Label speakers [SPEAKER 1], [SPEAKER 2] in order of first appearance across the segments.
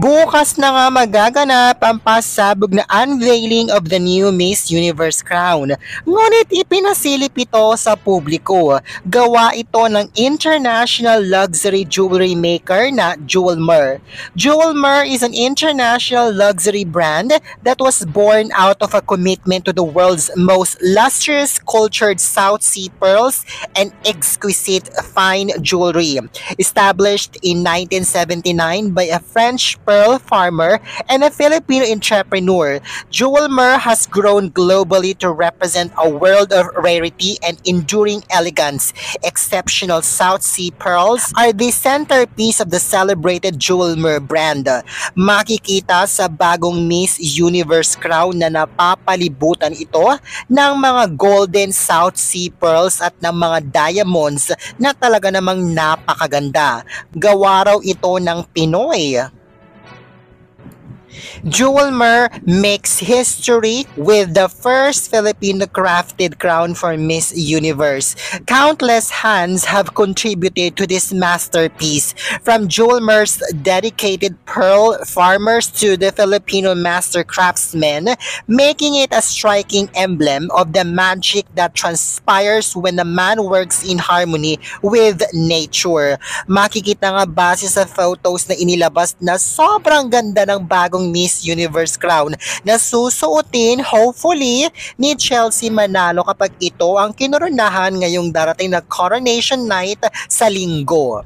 [SPEAKER 1] Bukas na nga magaganap ang pasabog na unveiling of the new Miss Universe crown. Ngunit ipinasilip ito sa publiko. Gawa ito ng international luxury jewelry maker na Jewelmer. Jewelmer is an international luxury brand that was born out of a commitment to the world's most lustrous cultured South Sea pearls and exquisite fine jewelry. Established in 1979 by a French pearl farmer and a Filipino entrepreneur, Jewelmer has grown globally to represent a world of rarity and enduring elegance. Exceptional South Sea pearls are the centerpiece of the celebrated Jewelmer brand. Makikita sa bagong Miss Universe crown na napapalibutan ito ng mga golden South Sea pearls at ng mga diamonds na talaga namang napakaganda. Gawa raw ito ng Pinoy. Jewelmer makes history with the first Filipino-crafted crown for Miss Universe. Countless hands have contributed to this masterpiece, from Jewelmer's dedicated pearl farmers to the Filipino master craftsmen, making it a striking emblem of the magic that transpires when a man works in harmony with nature. Makikita nga base sa photos na inilabas na sobrang ganda ng bagong Miss Universe crown na susuotin hopefully ni Chelsea Manalo kapag ito ang kinoronahan ngayong darating na coronation night sa Linggo.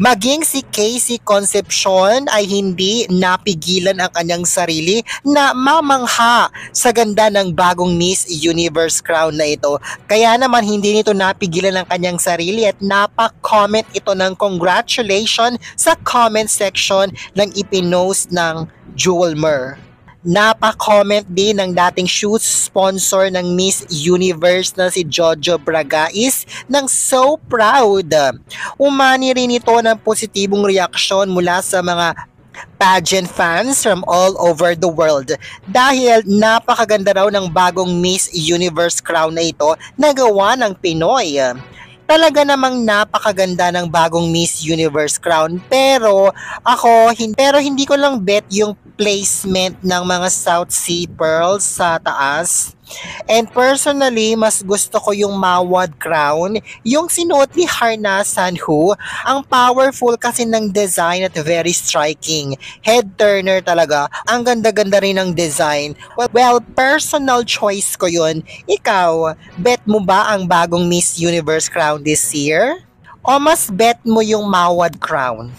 [SPEAKER 1] Maging si Casey Concepcion ay hindi napigilan ang kanyang sarili na mamangha sa ganda ng bagong Miss Universe crown na ito. Kaya naman hindi nito napigilan ang kanyang sarili at napak-comment ito ng congratulations sa comment section ng ipinost ng Jewelmer. Napa-comment din ng dating shoes sponsor ng Miss Universe na si Jojo Bragais ng so proud. Umani rin ito ng positibong reaksyon mula sa mga pageant fans from all over the world dahil napakaganda raw ng bagong Miss Universe crown na ito na gawa ng Pinoy. Talaga namang napakaganda ng bagong Miss Universe crown pero hindi ko lang bet yung placement ng mga South Sea pearls sa taas. And personally, mas gusto ko yung Mawad crown, yung sinuot ni Harna Sanhu. Ang powerful kasi ng design at very striking. Head turner talaga. Ang ganda-ganda rin ng design. Well, personal choice ko yun. Ikaw, bet mo ba ang bagong Miss Universe crown this year? O mas bet mo yung Mawad crown?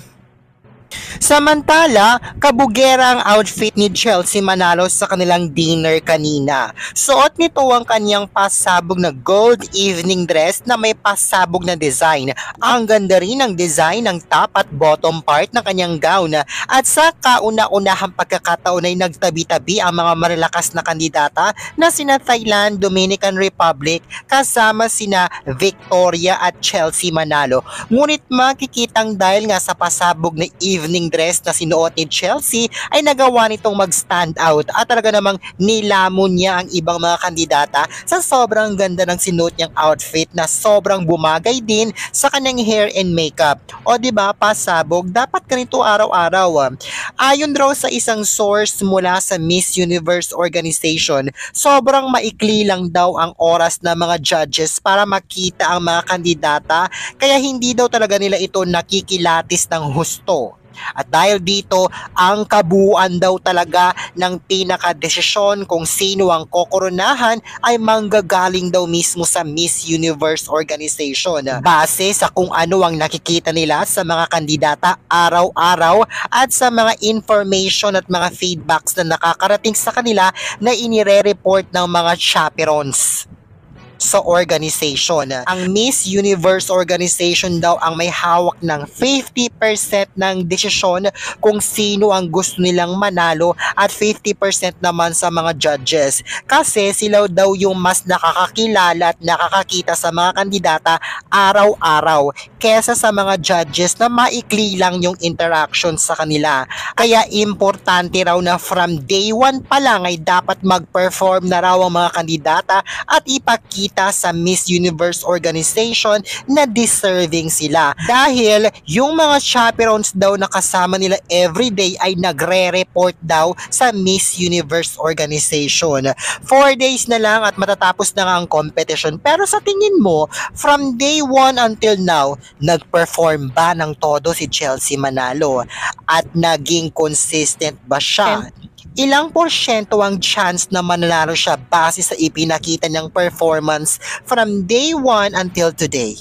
[SPEAKER 1] Samantala, kabugera ang outfit ni Chelsea Manalo sa kanilang dinner kanina. Suot nito ang kanyang pasabog na gold evening dress na may pasabog na design. Ang ganda rin ng design ng top at bottom part ng kanyang gown. At sa kauna-unahang pagkakataon ay nagtabi-tabi ang mga malalakas na kandidata na sina Thailand, Dominican Republic kasama sina Victoria at Chelsea Manalo. Ngunit makikitang dahil nga sa pasabog na evening dress na sinuot ni Chelsea ay nagawa nitong mag-stand out at talaga namang nilamon niya ang ibang mga kandidata sa sobrang ganda ng sinuot niyang outfit na sobrang bumagay din sa kanyang hair and makeup. O diba, pasabog, dapat ganito araw-araw. Ayon raw sa isang source mula sa Miss Universe organization, sobrang maikli lang daw ang oras ng mga judges para makita ang mga kandidata kaya hindi daw talaga nila ito nakikilatis ng husto. At dahil dito, ang kabuuan daw talaga ng pinakadesisyon kung sino ang kokoronahan ay manggagaling daw mismo sa Miss Universe organization. Base sa kung ano ang nakikita nila sa mga kandidata araw-araw at sa mga information at mga feedbacks na nakakarating sa kanila na inire-report ng mga chaperons sa organization. Ang Miss Universe organization daw ang may hawak ng 50% ng desisyon kung sino ang gusto nilang manalo at 50% naman sa mga judges. Kasi sila daw yung mas nakakakilala at nakakakita sa mga kandidata araw-araw kesa sa mga judges na maikli lang yung interaction sa kanila. Kaya importante raw na from day 1 pa lang ay dapat mag-perform na raw ang mga kandidata at ipakita ipakita sa Miss Universe organization na deserving sila. Dahil yung mga chaperones daw na kasama nila everyday ay nagre-report daw sa Miss Universe organization. 4 days na lang at matatapos na nga ang competition. Pero sa tingin mo, from day 1 until now, nag-perform ba ng todo si Chelsea Manalo? At naging consistent ba siya? Ilang porsyento ang chance na mananalo siya base sa ipinakita niyang performance from day 1 until today?